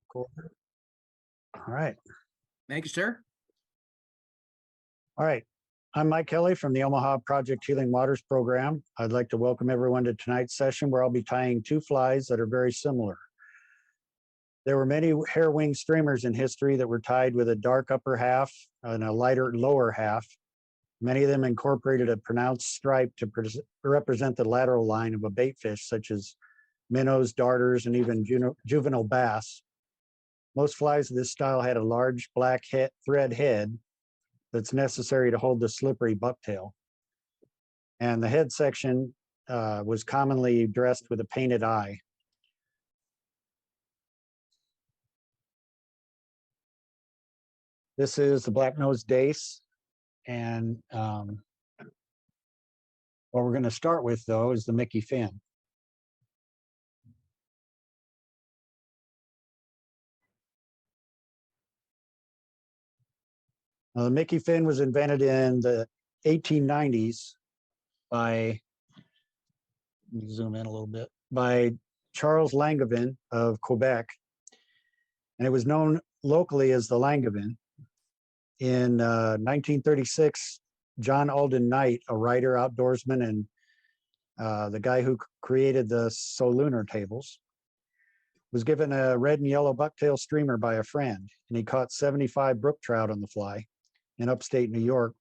Cool. All right. Thank you, sir. All right. I'm Mike Kelly from the Omaha Project Healing Waters program. I'd like to welcome everyone to tonight's session where I'll be tying two flies that are very similar. There were many hair wing streamers in history that were tied with a dark upper half and a lighter lower half. Many of them incorporated a pronounced stripe to represent the lateral line of a bait fish, such as minnows, darters, and even juvenile bass. Most flies of this style had a large black thread head that's necessary to hold the slippery bucktail. And the head section was commonly dressed with a painted eye. This is the Black Nosed Dace. And what we're going to start with, though, is the Mickey fin. The Mickey fin was invented in the 1890s by, let me zoom in a little bit, by Charles Langevin of Quebec. And it was known locally as the Langevin. In 1936, John Alden Knight, a writer, outdoorsman, and the guy who created the solunar tables, was given a red and yellow bucktail streamer by a friend, and he caught 75 brook trout on the fly in upstate New York.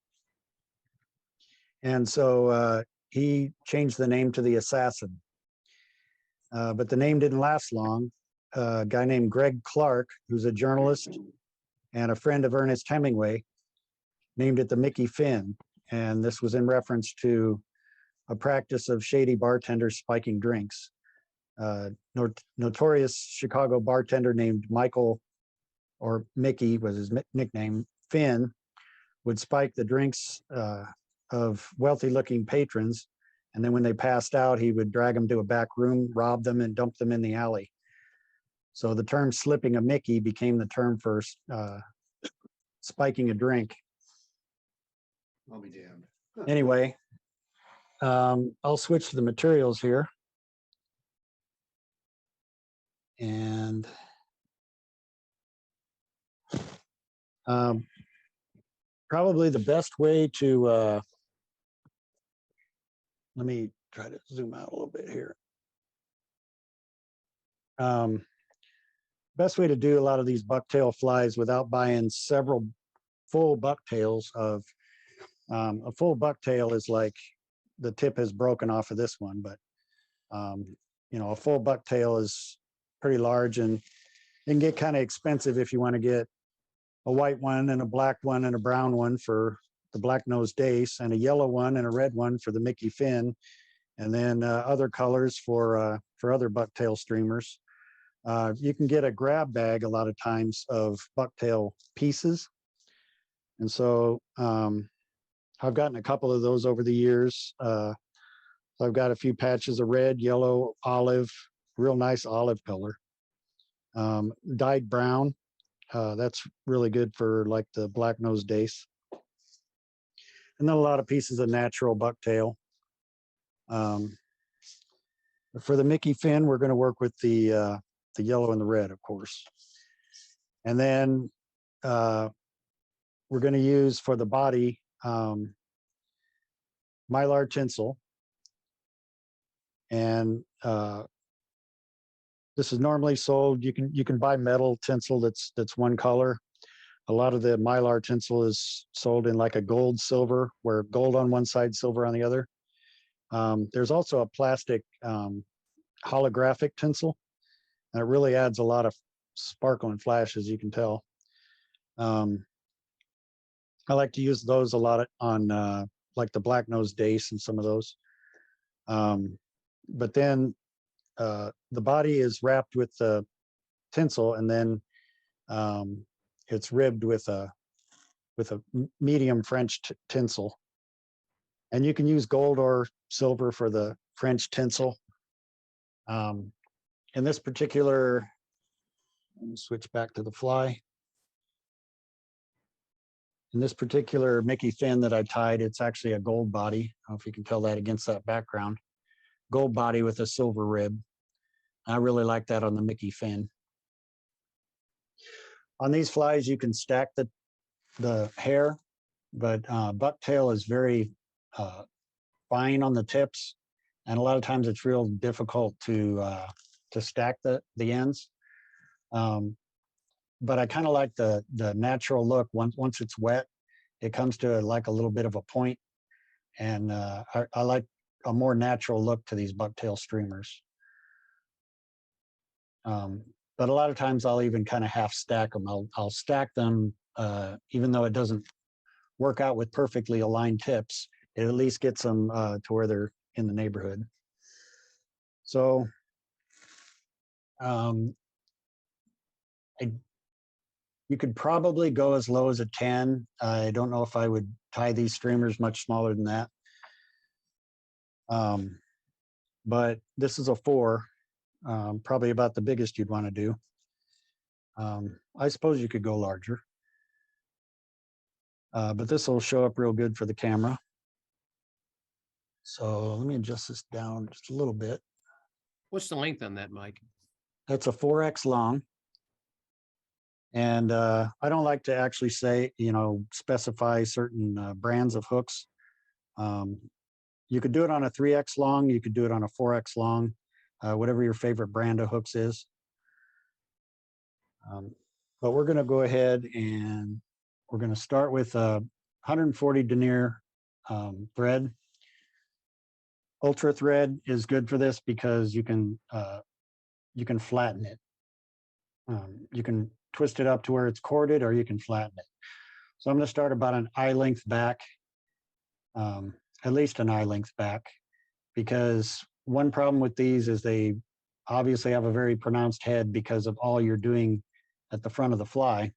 And so he changed the name to the Assassin. But the name didn't last long. A guy named Greg Clark, who's a journalist and a friend of Ernest Hemingway, named it the Mickey fin. And this was in reference to a practice of shady bartenders spiking drinks. Notorious Chicago bartender named Michael, or Mickey was his nickname, Finn, would spike the drinks of wealthy looking patrons. And then when they passed out, he would drag them to a back room, rob them, and dump them in the alley. So the term slipping a Mickey became the term for spiking a drink. I'll be damned. Anyway, I'll switch to the materials here. And probably the best way to, let me try to zoom out a little bit here. Best way to do a lot of these bucktail flies without buying several full bucktails of, a full bucktail is like the tip is broken off of this one, but you know, a full bucktail is pretty large and it can get kind of expensive if you want to get a white one and a black one and a brown one for the Black Nosed Dace and a yellow one and a red one for the Mickey fin, and then other colors for other bucktail streamers. You can get a grab bag a lot of times of bucktail pieces. And so I've gotten a couple of those over the years. I've got a few patches of red, yellow, olive, real nice olive color. Dyed brown, that's really good for like the Black Nosed Dace. And then a lot of pieces of natural bucktail. For the Mickey fin, we're going to work with the yellow and the red, of course. And then we're going to use for the body mylar tinsel. And this is normally sold. You can buy metal tinsel that's one color. A lot of the mylar tinsel is sold in like a gold silver, where gold on one side, silver on the other. There's also a plastic holographic tinsel, and it really adds a lot of sparkle and flash, as you can tell. I like to use those a lot on like the Black Nosed Dace and some of those. But then the body is wrapped with the tinsel, and then it's ribbed with a medium French tinsel. And you can use gold or silver for the French tinsel. In this particular, let me switch back to the fly. In this particular Mickey fin that I tied, it's actually a gold body. I don't know if you can tell that against that background. Gold body with a silver rib. I really like that on the Mickey fin. On these flies, you can stack the hair, but bucktail is very fine on the tips, and a lot of times it's real difficult to stack the ends. But I kind of like the natural look. Once it's wet, it comes to like a little bit of a point, and I like a more natural look to these bucktail streamers. But a lot of times I'll even kind of half stack them. I'll stack them, even though it doesn't work out with perfectly aligned tips. It at least gets them to where they're in the neighborhood. So you could probably go as low as a 10. I don't know if I would tie these streamers much smaller than that. But this is a 4, probably about the biggest you'd want to do. I suppose you could go larger. But this will show up real good for the camera. So let me adjust this down just a little bit. What's the length on that, Mike? That's a 4X long. And I don't like to actually say, specify certain brands of hooks. You could do it on a 3X long. You could do it on a 4X long, whatever your favorite brand of hooks is. But we're going to go ahead and we're going to start with a 140 denier thread. Ultra thread is good for this because you can flatten it. You can twist it up to where it's corded, or you can flatten it. So I'm going to start about an eye length back, at least an eye length back, because one problem with these is they obviously have a very pronounced head because of all you're doing at the front of the fly.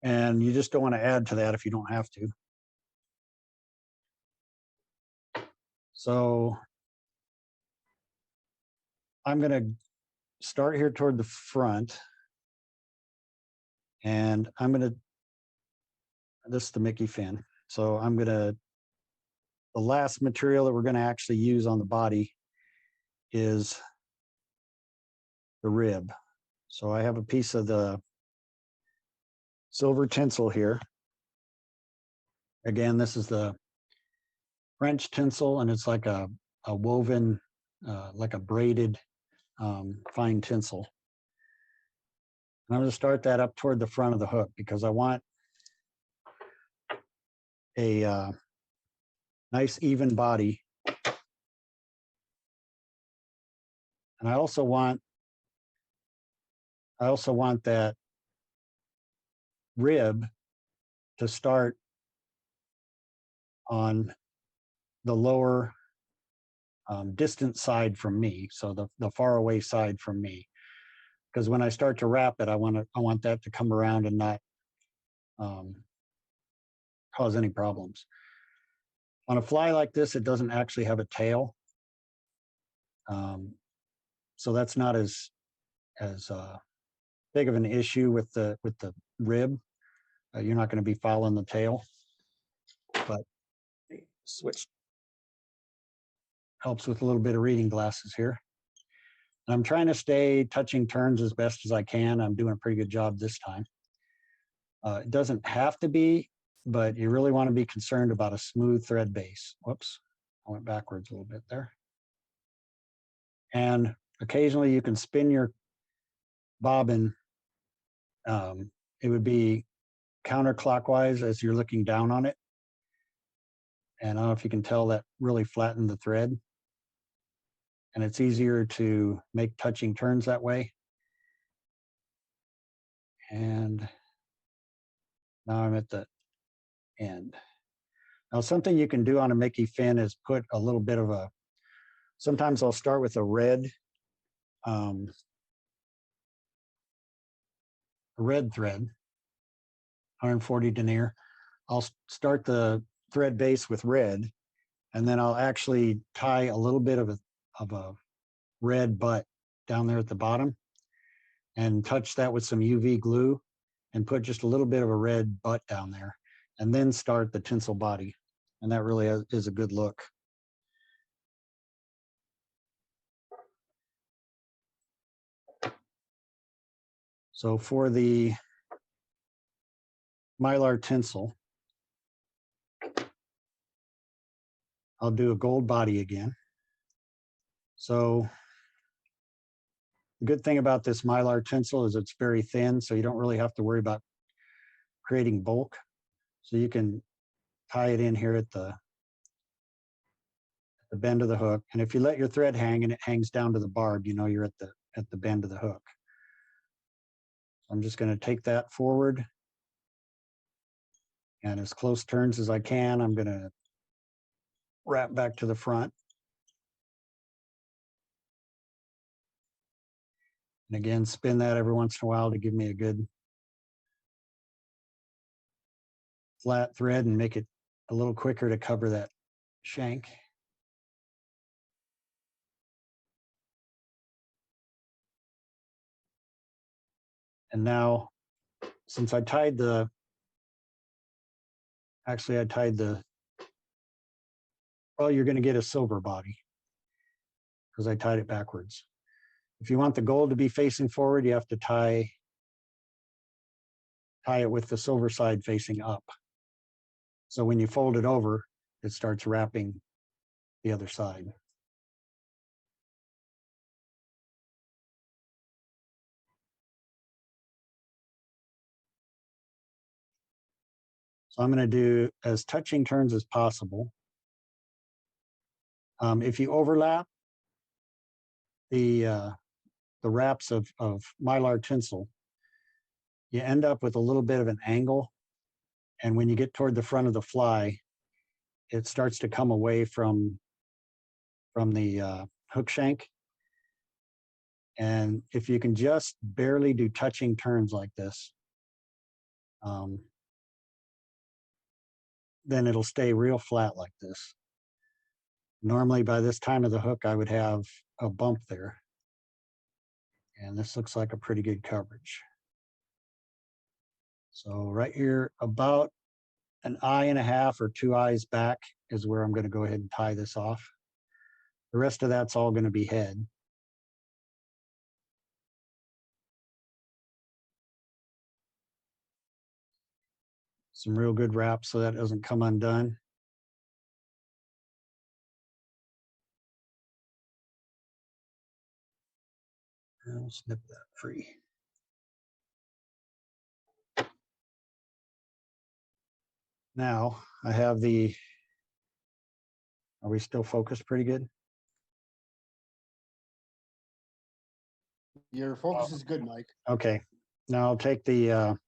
And you just don't want to add to that if you don't have to. So I'm going to start here toward the front, and I'm going to, this is the Mickey fin. So the last material that we're going to actually use on the body is the rib. So I have a piece of the silver tinsel here. Again, this is the French tinsel, and it's like a woven, like a braided fine tinsel. And I'm going to start that up toward the front of the hook because I want a nice even body. And I also want that rib to start on the lower distant side from me, so the far away side from me. Because when I start to wrap it, I want that to come around and not cause any problems. On a fly like this, it doesn't actually have a tail, so that's not as big of an issue with the rib. You're not going to be fouling the tail, but switch helps with a little bit of reading glasses here. And I'm trying to stay touching turns as best as I can. I'm doing a pretty good job this time. It doesn't have to be, but you really want to be concerned about a smooth thread base. Whoops, I went backwards a little bit there. And occasionally you can spin your bobbin. It would be counterclockwise as you're looking down on it. And I don't know if you can tell that really flattened the thread. And it's easier to make touching turns that way. And now I'm at the end. Now, something you can do on a Mickey fin is put a little bit of sometimes I'll start with a red thread, 140 denier. I'll start the thread base with red, and then I'll actually tie a little bit of a red butt down there at the bottom and touch that with some UV glue and put just a little bit of a red butt down there, and then start the tinsel body. And that really is a good look. So for the Mylar tinsel, I'll do a gold body again. So the good thing about this Mylar tinsel is it's very thin, so you don't really have to worry about creating bulk. So you can tie it in here at the bend of the hook. And if you let your thread hang and it hangs down to the barb, you know you're at the bend of the hook. So I'm just going to take that forward. And as close turns as I can, I'm going to wrap back to the front. And again, spin that every once in a while to give me a good flat thread and make it a little quicker to cover that shank. And now, since I tied the, actually I tied the, well, you're going to get a silver body because I tied it backwards. If you want the gold to be facing forward, you have to tie it with the silver side facing up. So when you fold it over, it starts wrapping the other side. So I'm going to do as touching turns as possible. If you overlap the wraps of Mylar tinsel, you end up with a little bit of an angle. And when you get toward the front of the fly, it starts to come away from the hook shank. And if you can just barely do touching turns like this, then it'll stay real flat like this. Normally by this time of the hook, I would have a bump there. And this looks like a pretty good coverage. So right here, about an eye and a half or 2 eyes back is where I'm going to go ahead and tie this off. The rest of that's all going to be head. Some real good wrap so that doesn't come undone. I'll snip that free. Now I have the, are we still focused pretty good? Your focus is good, Mike. Okay, now I'll take the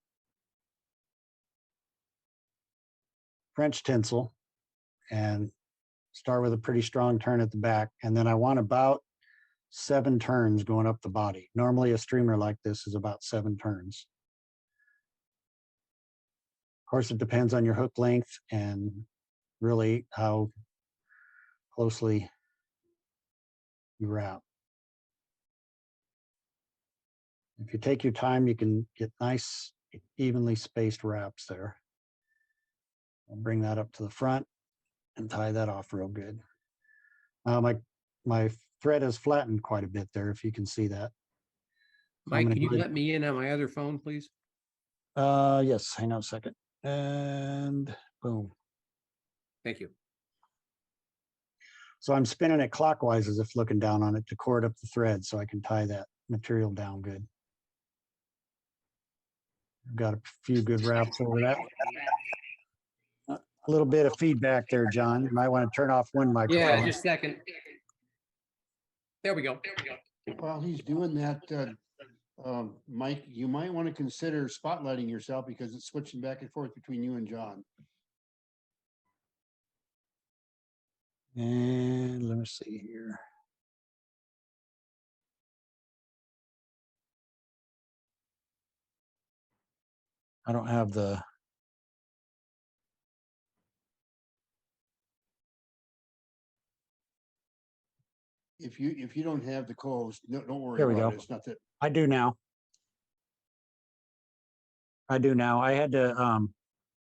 French tinsel and start with a pretty strong turn at the back. And then I want about 7 turns going up the body. Normally a streamer like this is about 7 turns. Of course, it depends on your hook length and really how closely you wrap. If you take your time, you can get nice, evenly spaced wraps there. I'll bring that up to the front and tie that off real good. My thread has flattened quite a bit there, if you can see that. Mike, can you let me in on my other phone, please? Yes, hang on a second. And boom. Thank you. So I'm spinning it clockwise as if looking down on it to cord up the thread so I can tie that material down good. I've got a few good wraps over that. A little bit of feedback there, John. You might want to turn off one microphone. Yeah, just a second. There we go. While he's doing that, Mike, you might want to consider spotlighting yourself because it's switching back and forth between you and John. And let me see here. I don't have the, If you don't have the co-host, don't worry There we about go. it. It's not that. I do now. I do now. I had to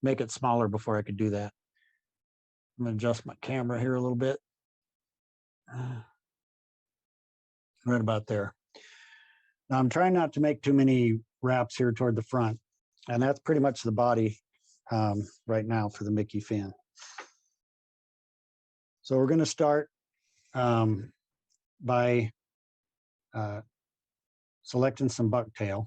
make it smaller before I could do that. I'm gonna adjust my camera here a little bit. Right about there. Now I'm trying not to make too many wraps here toward the front. And that's pretty much the body right now for the Mickey fin. So we're going to start by selecting some bucktail.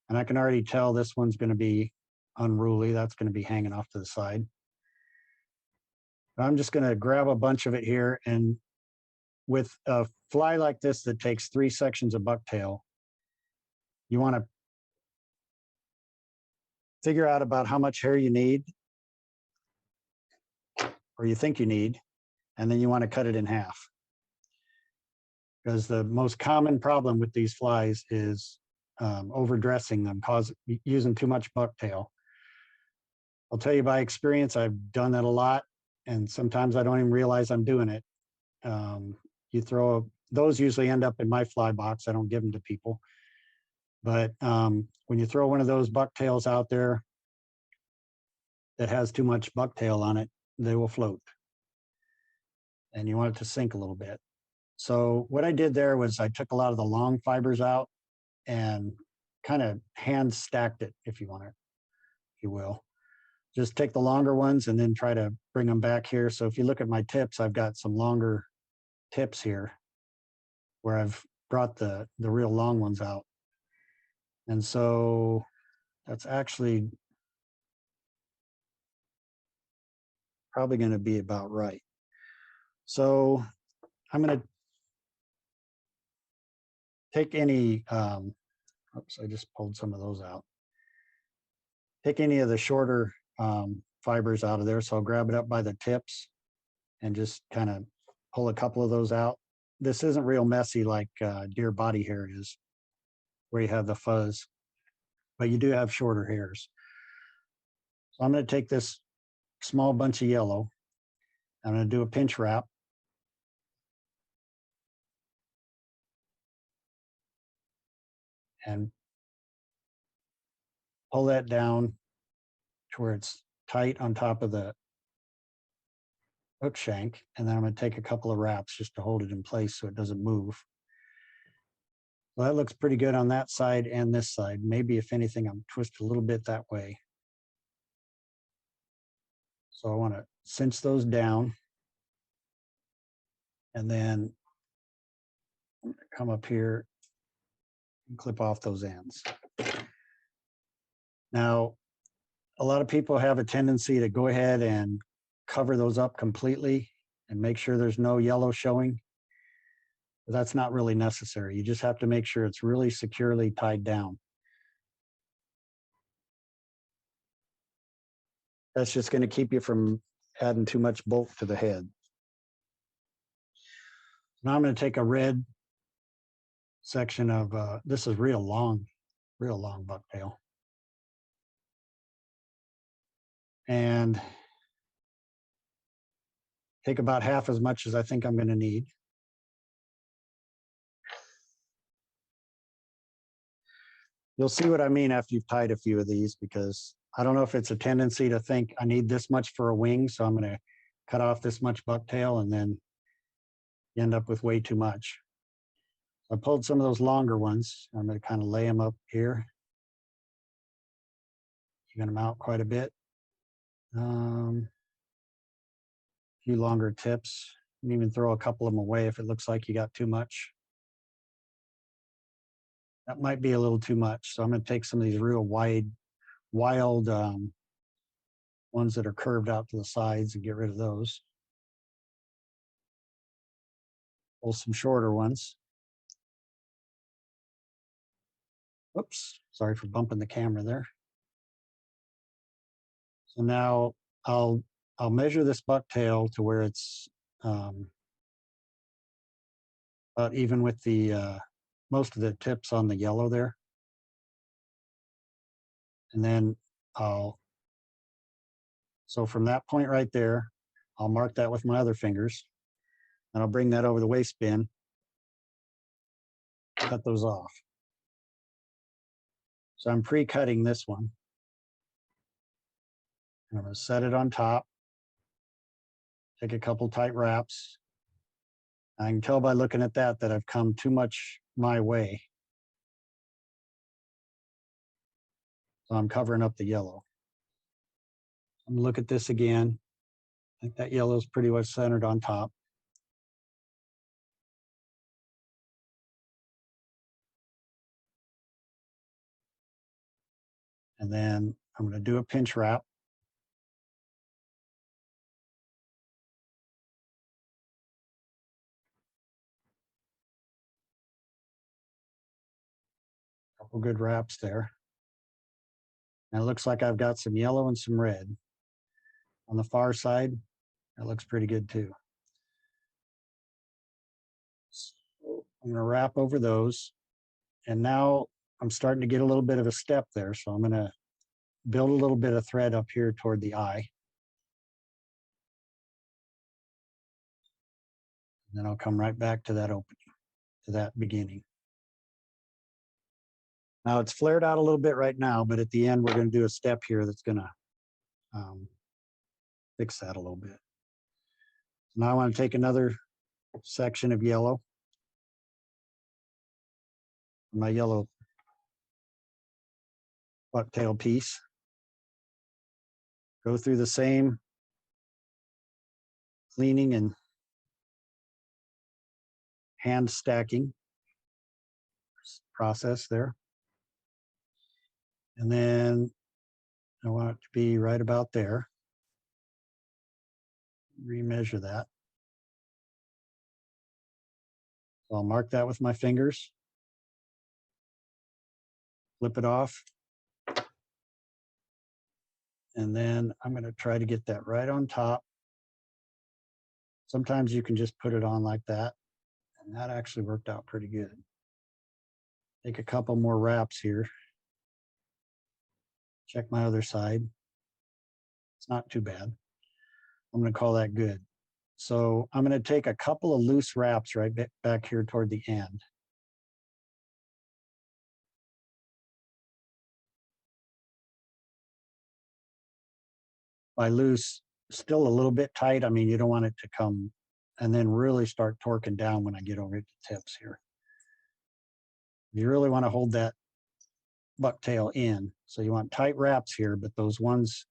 And I can already tell this one's going to be unruly. That's going to be hanging off to the side. I'm just going to grab a bunch of it here, and with a fly like this that takes 3 sections of bucktail, you want to figure out about how much hair you need, or you think you need, and then you want to cut it in half. Because the most common problem with these flies is overdressing them, using too much bucktail. I'll tell you by experience, I've done that a lot, and sometimes I don't even realize I'm doing it. Those usually end up in my fly box. I don't give them to people. But when you throw one of those bucktails out there that has too much bucktail on it, they will float. And you want it to sink a little bit. So what I did there was I took a lot of the long fibers out and kind of hand stacked it, if you will. Just take the longer ones and then try to bring them back here. So if you look at my tips, I've got some longer tips here where I've brought the real long ones out. And so that's actually probably going to be about right. So I'm going to take any, oops, I just pulled some of those out. Take any of the shorter fibers out of there. So I'll grab it up by the tips and just kind of pull a couple of those out. This isn't real messy like deer body hair is, where you have the fuzz, but you do have shorter hairs. So I'm going to take this small bunch of yellow. I'm going to do a pinch wrap. And pull that down to where it's tight on top of the hook shank. And then I'm going to take a couple of wraps just to hold it in place so it doesn't move. Well, that looks pretty good on that side and this side. Maybe if anything, I'm twist a little bit that way. So I want to cinch those down. And then come up here and clip off those ends. Now, a lot of people have a tendency to go ahead and cover those up completely and make sure there's no yellow showing. But that's not really necessary. You just have to make sure it's really securely tied down. That's just going to keep you from adding too much bulk to the head. Now I'm going to take a red section of, this is real long bucktail. And take about half as much as I think I'm going to need. You'll see what I mean after you've tied a few of these, because I don't know if it's a tendency to think I need this much for a wing, so I'm going to cut off this much bucktail, and then you end up with way too much. I pulled some of those longer ones. I'm going to kind of lay them up here. Even them out quite a bit. A few longer tips. You can even throw a couple of them away if it looks like you got too much. That might be a little too much. So I'm going to take some of these real wild ones that are curved out to the sides and get rid of those. Pull some shorter ones. Oops, sorry for bumping the camera there. So now I'll measure this bucktail to where it's about even with the most of the tips on the yellow there. And then so from that point right there, I'll mark that with my other fingers, and I'll bring that over the waist bin, cut those off. So I'm pre-cutting this one. I'm going to set it on top, take a couple tight wraps. I can tell by looking at that I've come too much my way. So I'm covering up the yellow. I'm gonna look at this again. I think that yellow is pretty much centered on top. And then I'm going to do a pinch wrap. Couple good wraps there. And it looks like I've got some yellow and some red. On the far side, that looks pretty good too. So I'm going to wrap over those. And now I'm starting to get a little bit of a step there. So I'm going to build a little bit of thread up here toward the eye. And then I'll come right back to that opening, to that beginning. Now it's flared out a little bit right now, but at the end, we're going to do a step here that's going to fix that a little bit. Now I want to take another section of yellow, my yellow bucktail piece, go through the same cleaning and hand stacking process there. And then I want it to be right about there. Remeasure that. So I'll mark that with my fingers. Flip it off. And then I'm going to try to get that right on top. Sometimes you can just put it on like that. And that actually worked out pretty good. Take a couple more wraps here. Check my other side. It's not too bad. I'm going to call that good. So I'm going to take a couple of loose wraps right back here toward the end. By loose, still a little bit tight. I mean, you don't want it to come and then really start torquing down when I get over to the tips here. You really want to hold that bucktail in. So you want tight wraps here, but those ones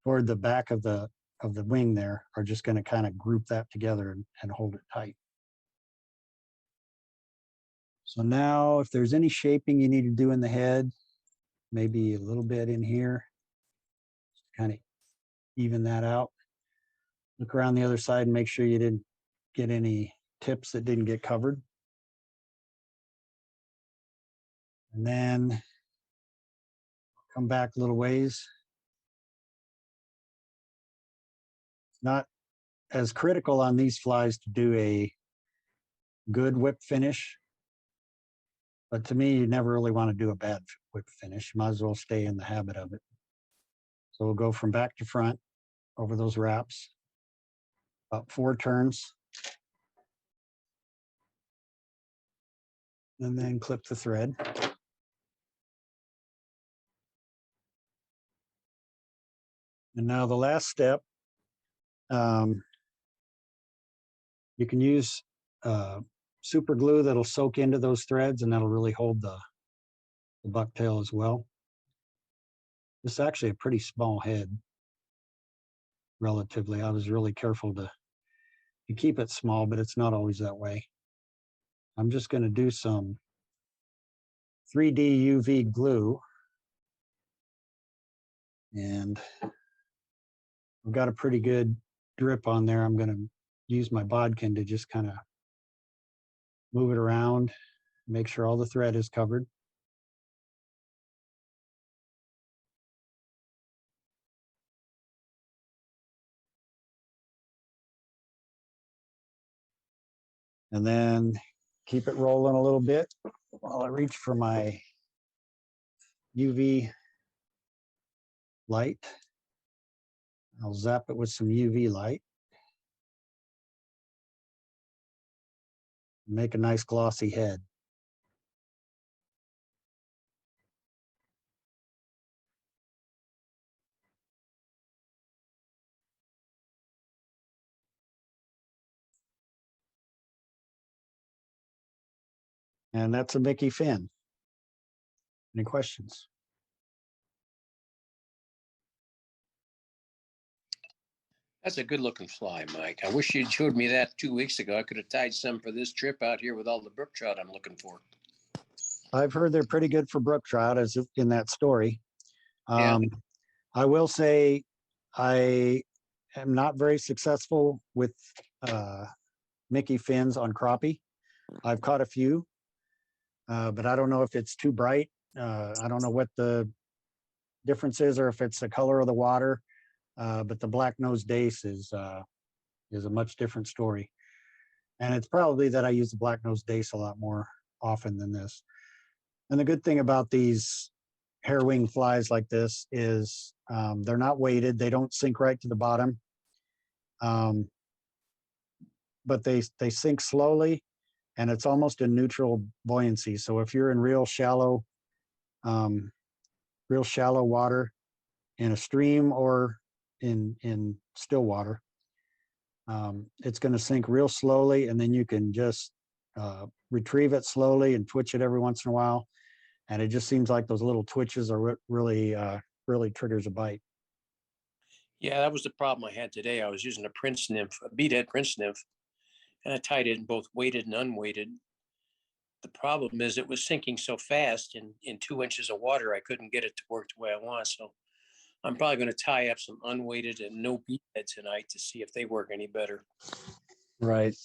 toward the back of the wing there are just going to kind of group that together and hold it tight. So now if there's any shaping you need to do in the head, maybe a little bit in here, kind of even that out. Look around the other side and make sure you didn't get any tips that didn't get covered. And then come back a little ways. It's not as critical on these flies to do a good whip finish, but to me, you never really want to do a bad whip finish. You might as well stay in the habit of it. So we'll go from back to front over those wraps, about 4 turns. And then clip the thread. And now the last step, you can use super glue that'll soak into those threads and that'll really hold the bucktail as well. This is actually a pretty small head, relatively. I was really careful to keep it small, but it's not always that way. I'm just going to do some 3D UV glue. And I've got a pretty good drip on there. I'm going to use my bodkin to just kind of move it around, make sure all the thread is covered. And then keep it rolling a little bit while I reach for my UV light. I'll zap it with some UV light. Make a nice glossy head. And that's a Mickey fin. Any questions? That's a good looking fly, Mike. I wish you'd showed me that 2 weeks ago. I could have tied some for this trip out here with all the brook trout I'm looking for. I've heard they're pretty good for brook trout, as in that story. Yeah. I will say I am not very successful with Mickey fins on crappie. I've caught a few, but I don't know if it's too bright. I don't know what the difference is or if it's the color of the water. But the Black Nosed Dace is a much different story. And it's probably that I use the Black Nosed Dace a lot more often than this. And the good thing about these hair wing flies like this is they're not weighted. They don't sink right to the bottom. But they sink slowly, and it's almost a neutral buoyancy. So if you're in real shallow water in a stream or in still water, it's going to sink real slowly, and then you can just retrieve it slowly and twitch it every once in a while. And it just seems like those little twitches are really triggers a bite. Yeah, that was the problem I had today. I was using a prince nymph, a beadhead prince nymph, and I tied it in both weighted and unweighted. The problem is it was sinking so fast in 2 inches of water, I couldn't get it to work the way I want. So I'm probably going to tie up some unweighted and no beadhead tonight to see if they work any better. Right.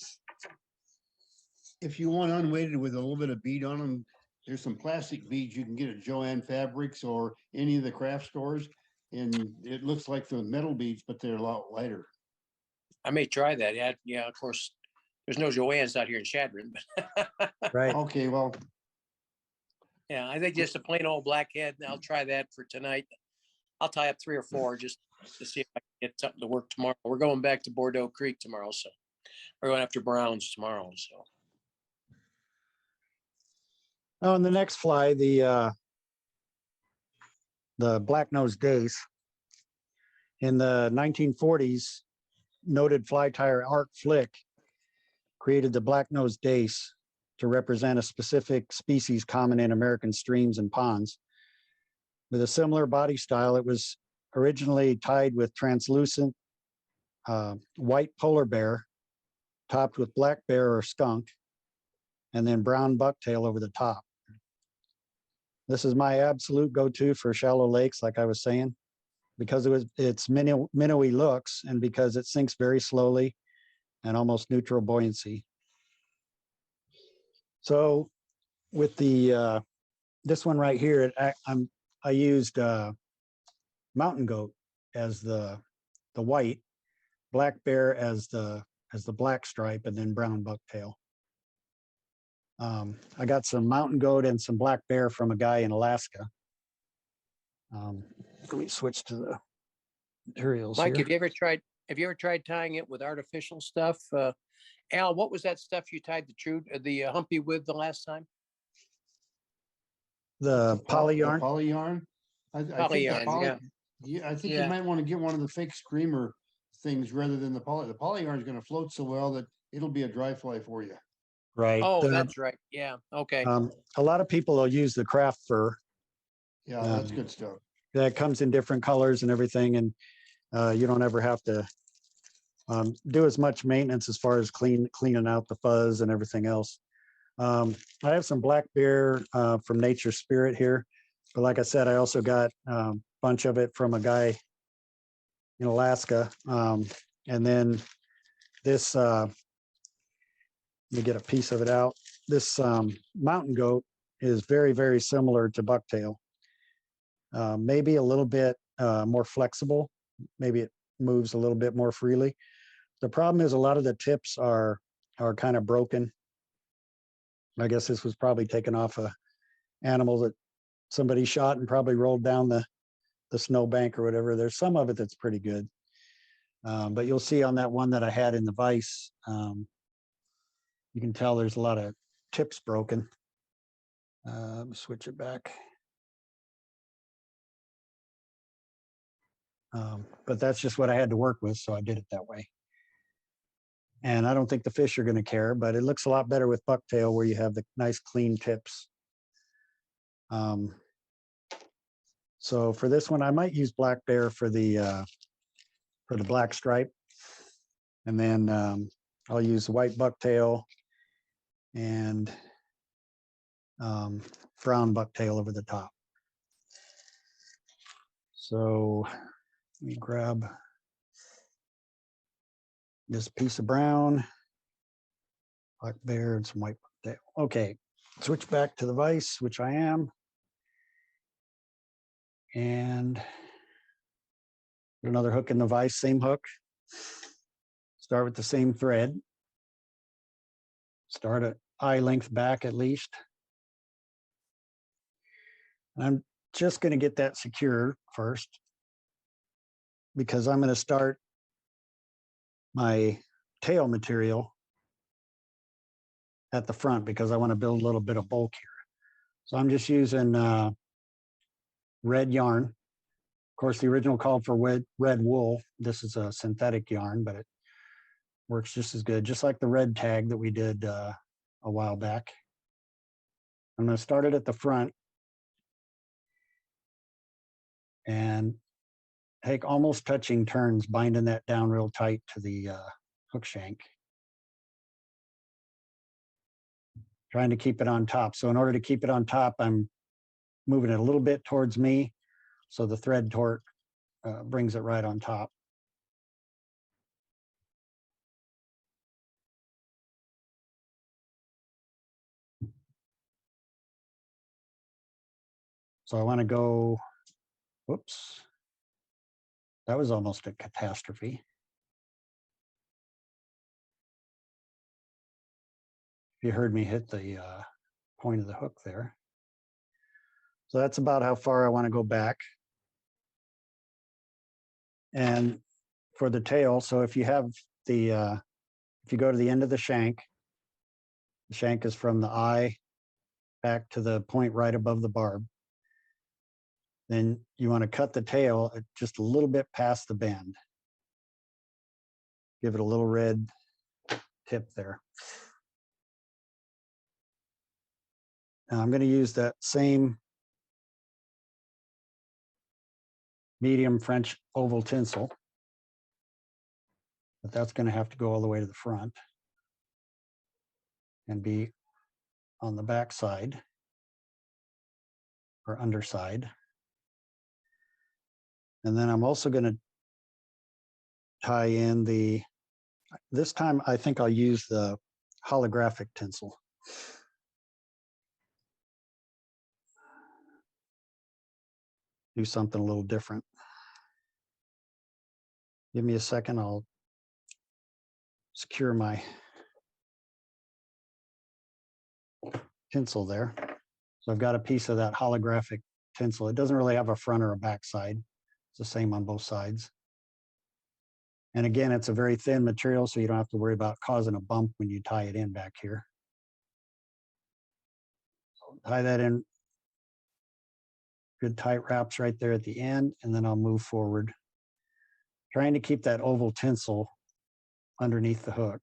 If you want unweighted with a little bit of bead on them, there's some plastic beads you can get at Joann Fabrics or any of the craft stores. And it looks like the metal beads, but they're a lot lighter. I may try that. Yeah, of course. There's no Joann's out here in Chadron, but Right. Okay, well, yeah, I think just a plain old blackhead. I'll try that for tonight. I'll tie up 3 or 4 just to see if I can get something to work tomorrow. We're going back to Bordeaux Creek tomorrow, so we're going after Browns tomorrow. So Oh, and the next fly, the Black Nosed Dace. In the 1940s, noted fly tyer Art Flick created the Black Nosed Dace to represent a specific species common in American streams and ponds. With a similar body style, it was originally tied with translucent white polar bear, topped with black bear or skunk, and then brown bucktail over the top. This is my absolute go-to for shallow lakes, like I was saying, because it's minnowy looks and because it sinks very slowly and almost neutral buoyancy. So with the this one right here, I used mountain goat as the white, black bear as the black stripe, and then brown bucktail. I got some mountain goat and some black bear from a guy in Alaska. Let me switch to the materials Mike, here. have you ever tried tying it with artificial stuff? Al, what was that stuff you tied the humpy with the last time? The poly yarn. Poly yarn. I Poly think yarn, yeah. Yeah, I think Yeah. you might want to get one of the fake screamer things rather than the poly. The poly yarn is going to float so well that it'll be a dry fly for you. Right. Oh, that's right. Yeah. Okay. A lot of people will use the craft fur. Yeah, that's good stuff. That comes in different colors and everything, and you don't ever have to do as much maintenance as far as cleaning out the fuzz and everything else. I have some black bear from Nature Spirit here, but like I said, I also got a bunch of it from a guy in Alaska, and then this. Let me get a piece of it out. This mountain goat is very similar to bucktail. Maybe a little bit more flexible. Maybe it moves a little bit more freely. The problem is a lot of the tips are kind of broken. I guess this was probably taken off a animal that somebody shot and probably rolled down the snowbank or whatever. There's some of it that's pretty good. But you'll see on that one that I had in the vise, you can tell there's a lot of tips broken. Switch it back. But that's just what I had to work with, so I did it that way. And I don't think the fish are going to care, but it looks a lot better with bucktail where you have the nice clean tips. So for this one, I might use black bear for the black stripe. And then I'll use the white bucktail and brown bucktail over the top. So let me grab this piece of brown, black bear, and some white bucktail. Okay, switch back to the vise, which I am. And put another hook in the vise, same hook. Start with the same thread. Start at eye length back at least. And I'm just going to get that secure first because I'm going to start my tail material at the front because I want to build a little bit of bulk here. So I'm just using red yarn. Of course, the original called for red wool. This is a synthetic yarn, but it works just as good, just like the red tag that we did a while back. I'm going to start it at the front and take almost touching turns, binding that down real tight to the hook shank. Trying to keep it on top. So in order to keep it on top, I'm moving it a little bit towards me. So the thread torque brings it right on top. So I want to go, whoops, that was almost a catastrophe. You heard me hit the point of the hook there. So that's about how far I want to go back. And for the tail, so if you have the, if you go to the end of the shank is from the eye back to the point right above the barb. Then you want to cut the tail just a little bit past the bend. Give it a little red tip there. Now I'm going to use that same medium French oval tinsel, but that's going to have to go all the way to the front and be on the back side or underside. And then I'm also going to tie in the, this time I think I'll use the holographic tinsel. Do something a little different. Give me a second, I'll secure my tinsel there. So I've got a piece of that holographic tinsel. It doesn't really have a front or a back side. It's the same on both sides. And again, it's a very thin material, so you don't have to worry about causing a bump when you tie it in back here. So tie that in, good tight wraps right there at the end, and then I'll move forward, trying to keep that oval tinsel underneath the hook.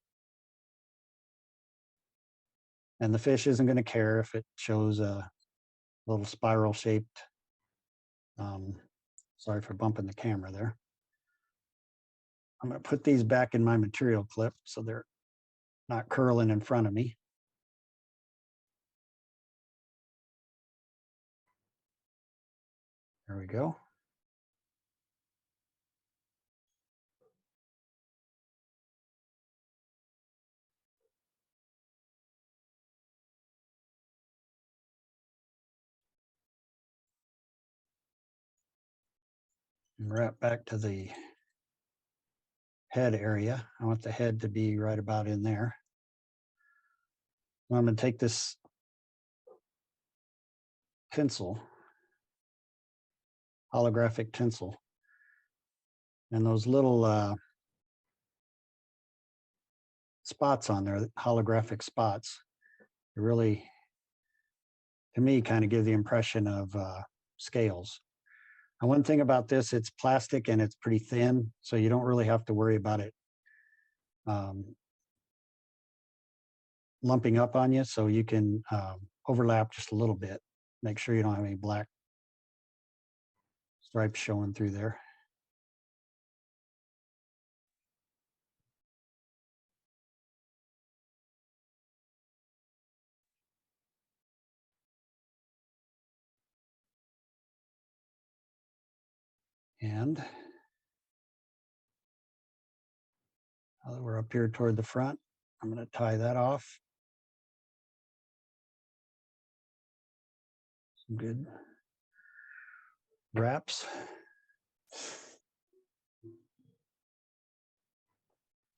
And the fish isn't going to care if it shows a little spiral shaped, sorry for bumping the camera there. I'm going to put these back in my material clip so they're not curling in front of me. There we go. And wrap back to the head area. I want the head to be right about in there. I'm going to take this tinsel, holographic tinsel, and those little spots on there, holographic spots, really, to me, kind of give the impression of scales. And one thing about this, it's plastic and it's pretty thin, so you don't really have to worry about it lumping up on you, so you can overlap just a little bit. Make sure you don't have any black stripes showing through there. And now that we're up here toward the front, I'm going to tie that off. Some good wraps.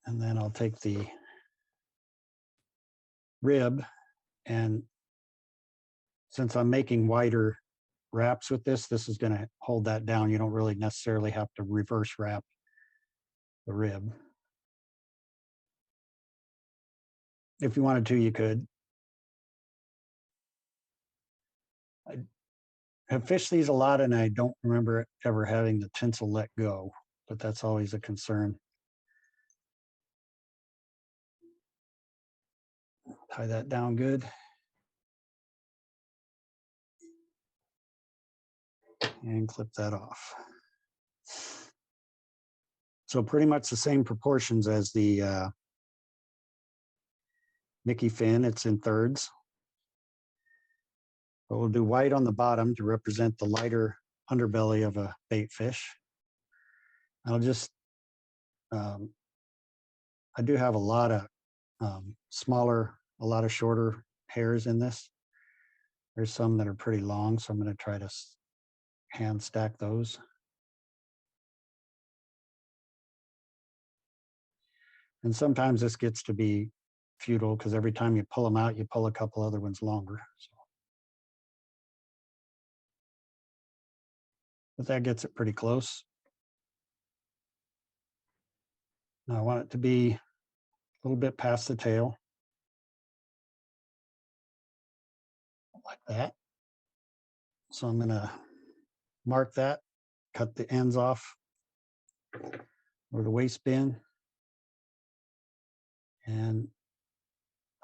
And then I'll take the rib, and since I'm making wider wraps with this, this is going to hold that down. You don't really necessarily have to reverse wrap the rib. If you wanted to, you could. I have fished these a lot, and I don't remember ever having the tinsel let go, but that's always a concern. Tie that down good. And clip that off. So pretty much the same proportions as the Mickey fin. It's in thirds. But we'll do white on the bottom to represent the lighter underbelly of a bait fish. I'll just, I do have a lot of smaller, a lot of shorter hairs in this. There's some that are pretty long, so I'm going to try to hand stack those. And sometimes this gets to be futile because every time you pull them out, you pull a couple other ones longer. So. But that gets it pretty close. Now I want it to be a little bit past the tail. Like that. So I'm going to mark that, cut the ends off or the waist bin, and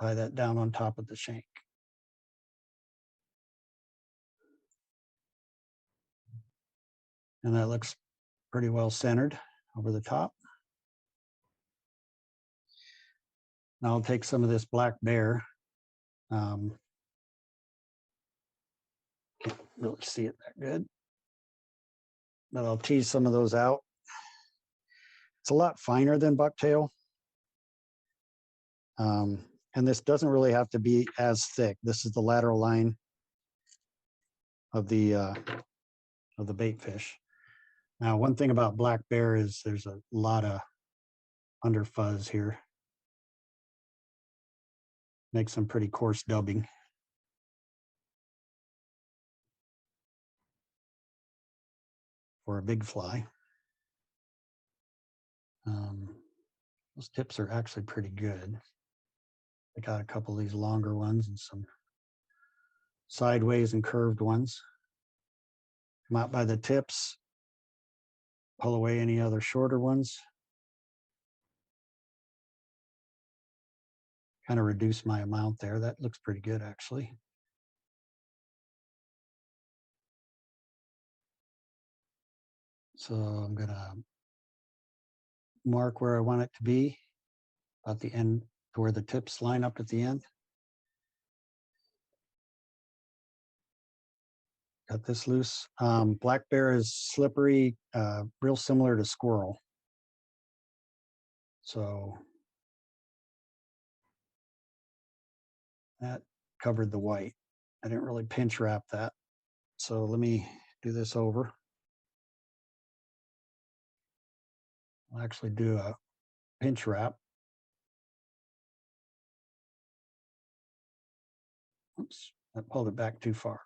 tie that down on top of the shank. And that looks pretty well centered over the top. Now I'll take some of this black bear. Can't really see it that good, but I'll tease some of those out. It's a lot finer than bucktail. And this doesn't really have to be as thick. This is the lateral line of the bait fish. Now, one thing about black bear is there's a lot of under fuzz here. Makes some pretty coarse dubbing. For a big fly. Those tips are actually pretty good. I got a couple of these longer ones and some sideways and curved ones. Come out by the tips, pull away any other shorter ones. Kind of reduce my amount there. That looks pretty good actually. So I'm gonna mark where I want it to be, about the end to where the tips line up at the end. Cut this loose. Black bear is slippery, real similar to squirrel. So that covered the white. I didn't really pinch wrap that. So let me do this over. I'll actually do a pinch wrap. Oops, I pulled it back too far.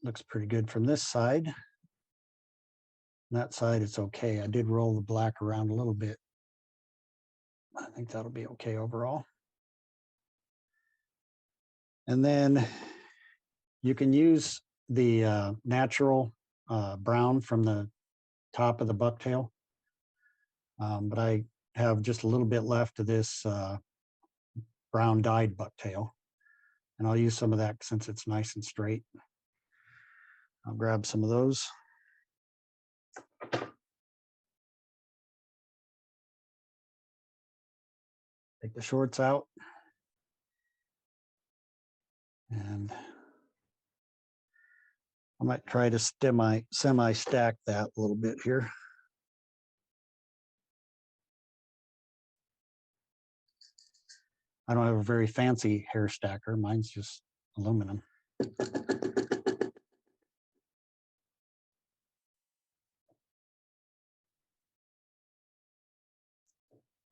Looks pretty good from this side. That side, it's okay. I did roll the black around a little bit. I think that'll be okay overall. And then you can use the natural brown from the top of the bucktail. But I have just a little bit left of this brown dyed bucktail. And I'll use some of that since it's nice and straight. I'll grab some of those. Take the shorts out. And I might try to semi-stack that a little bit here. I don't have a very fancy hair stacker. Mine's just aluminum.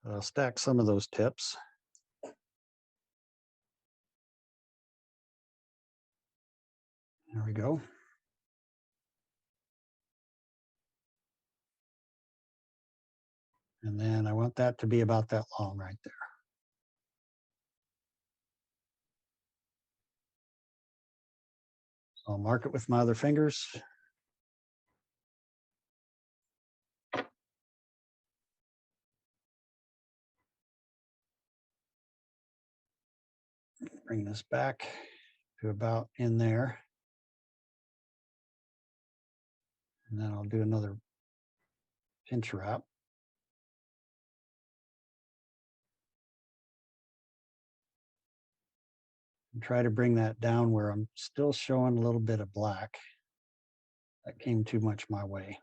I'll stack some of those tips. There we go. And then I want that to be about that long right there. So I'll mark it with my other fingers. Bring this back to about in there. And then I'll do another pinch wrap. And try to bring that down where I'm still showing a little bit of black. That came too much my way.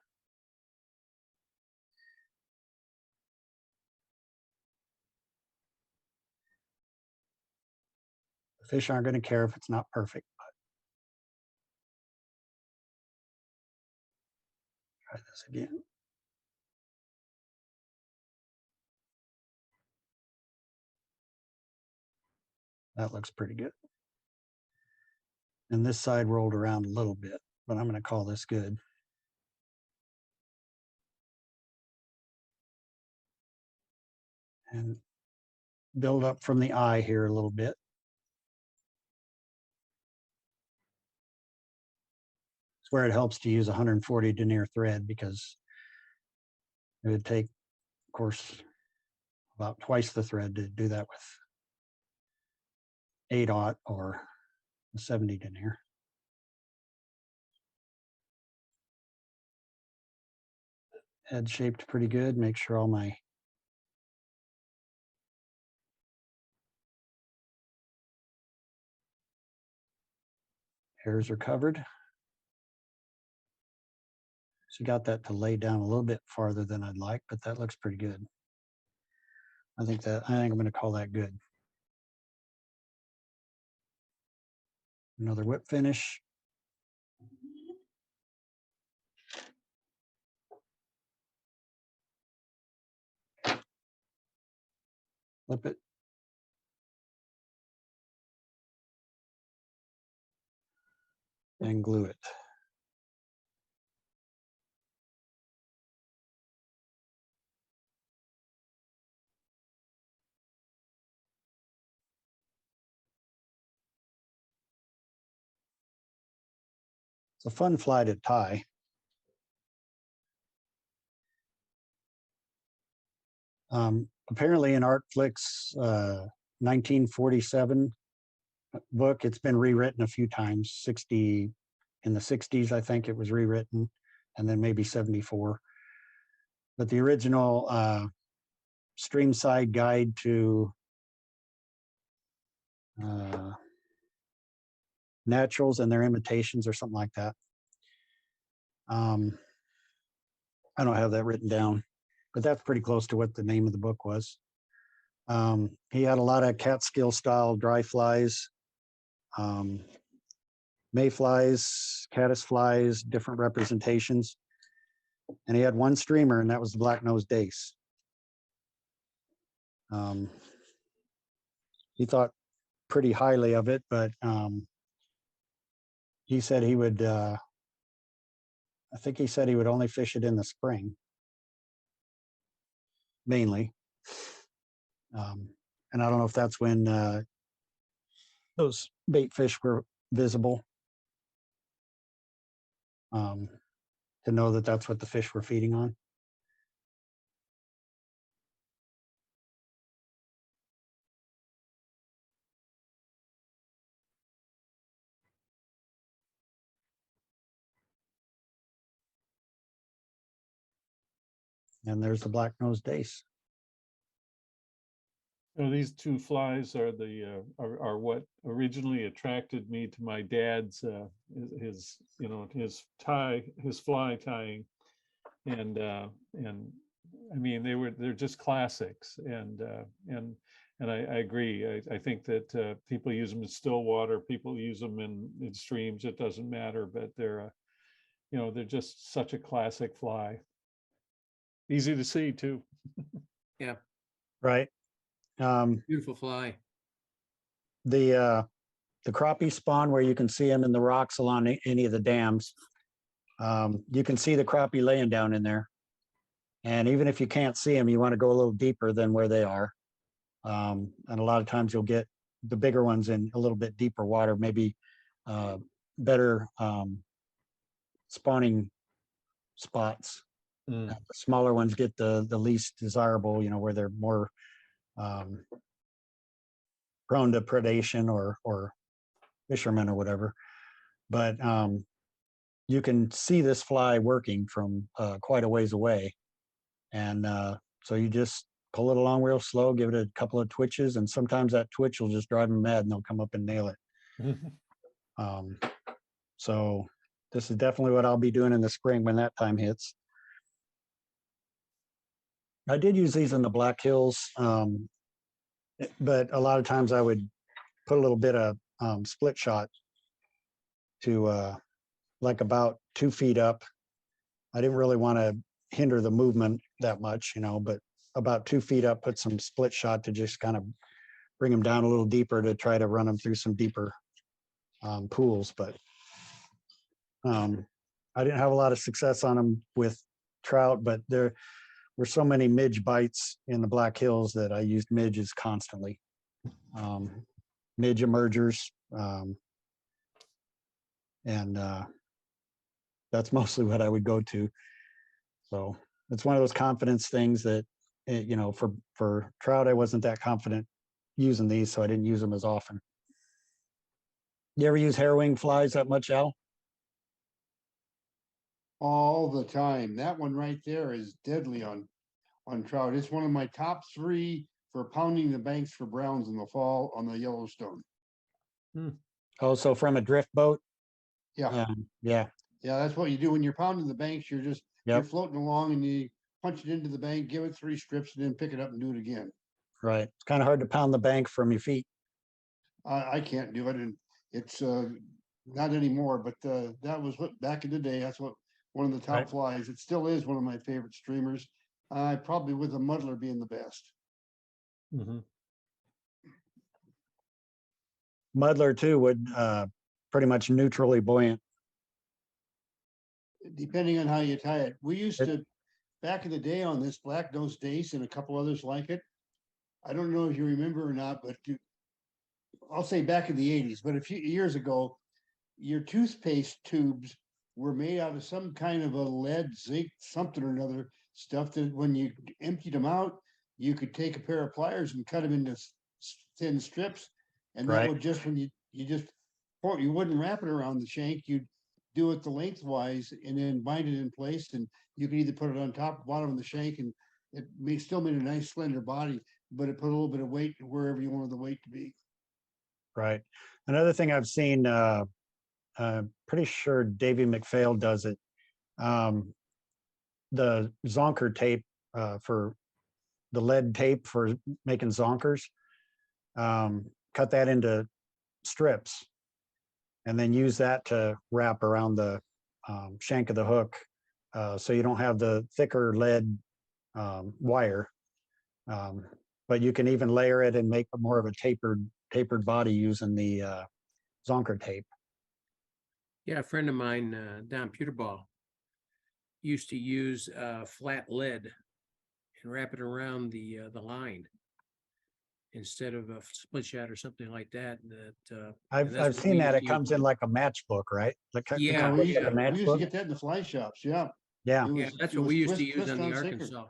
The fish aren't going to care if it's not perfect, but try this again. That looks pretty good. And this side rolled around a little bit, but I'm going to call this good. And build up from the eye here a little bit. It's where it helps to use 140 denier thread because it would take, of course, about twice the thread to do that with 8/0 or 70 denier. Head shaped pretty good. Make sure all my hairs are covered. So got that to lay down a little bit farther than I'd like, but that looks pretty good. I think I'm going to call that good. Another whip finish. Flip it. And glue it. It's a fun fly to tie. Apparently in Art Flick's 1947 book, it's been rewritten a few times. In the 60s, I think it was rewritten, and then maybe 74. But the original Streamside Guide to Naturals and Their Imitations or something like that. I don't have that written down, but that's pretty close to what the name of the book was. He had a lot of Catskill style dry flies, mayflies, caddisflies, different representations. And he had one streamer, and that was the Black Nosed Dace. He thought pretty highly of it, but he said he would, I think he said he would only fish it in the spring, mainly. And I don't know if that's when those bait fish were visible, to know that that's what the fish were feeding on. And there's the Black Nosed Dace. So these two flies are are what originally attracted me to my dad's his his fly tying, and I mean they're just classics, and I agree. I think that people use them in still water, people use them in streams. It doesn't matter, but they're they're just such a classic fly. Easy to see too. Yeah, Right. beautiful fly. The crappie spawn where you can see them in the rocks along any of the dams. You can see the crappie laying down in there. And even if you can't see them, you want to go a little deeper than where they are. And a lot of times you'll get the bigger ones in a little bit deeper water, maybe better spawning spots. Mm. The smaller ones get the least desirable, where they're more prone to predation or fishermen or whatever. But you can see this fly working from quite a ways away. And so you just pull it along real slow, give it a couple of twitches, and sometimes that twitch will just drive them mad and they'll come up and nail it. So this is definitely what I'll be doing in the spring when that time hits. I did use these in the Black Hills, but a lot of times I would put a little bit of split shot to like about 2 feet up. I didn't really want to hinder the movement that much, but about 2 feet up, put some split shot to just kind of bring them down a little deeper to try to run them through some deeper pools. But I didn't have a lot of success on them with trout, but there were so many midge bites in the Black Hills that I used midges constantly. Midge emergers. And that's mostly what I would go to. So it's one of those confidence things that, for trout, I wasn't that confident using these, so I didn't use them as often. You ever use hair-wing flies that much, Al? All the time. That one right there is deadly on trout. It's one of my top 3 for pounding the banks for browns in the fall on the Yellowstone. Oh, so from a drift boat? Yeah. Yeah. Yeah, that's what you do when you're pounding the banks. You're just you're Yep. floating along and you punch it into the bank, give it 3 strips, and then pick it up and do it again. Right. It's kind of hard to pound the bank from your feet. I can't do it, and it's not anymore. But that was what back in the day. That's what one of the top Right. flies. It still is one of my favorite streamers. Probably with a muddler being the best. Mm-hmm. Muddler too would pretty much neutrally buoyant. Depending on how you tie it. We used to back in the day on this Black Nosed Dace and a couple others like it. I don't know if you remember or not, but I'll say back in the 80s, but a few years ago, your toothpaste tubes were made out of some kind of a lead, zinc, something or another stuff that when you emptied them out, you could take a pair of pliers and cut them into thin strips. And that Right. would just, when you wouldn't wrap it around the shank, you'd do it the lengthwise and then bind it in place. And you could either put it on top, bottom of the shank, and it still made a nice slender body, but it put a little bit of weight wherever you wanted the weight to be. Right. Another thing I've seen, pretty sure Davey McPhail does it. The zonker tape for the lead tape for making zonkers, cut that into strips and then use that to wrap around the shank of the hook, so you don't have the thicker lead wire. But you can even layer it and make more of a tapered body using the zonker tape. Yeah, a friend of mine, Don Peterball, used to use flat lead and wrap it around the line instead of a split shot or something like that. I've seen that. It comes in like a matchbook, right? Yeah, we used like a to matchbook. get that in the fly shops. Yeah. Yeah. Yeah, It that's was what we used to twist use on the sinker. Arkansas.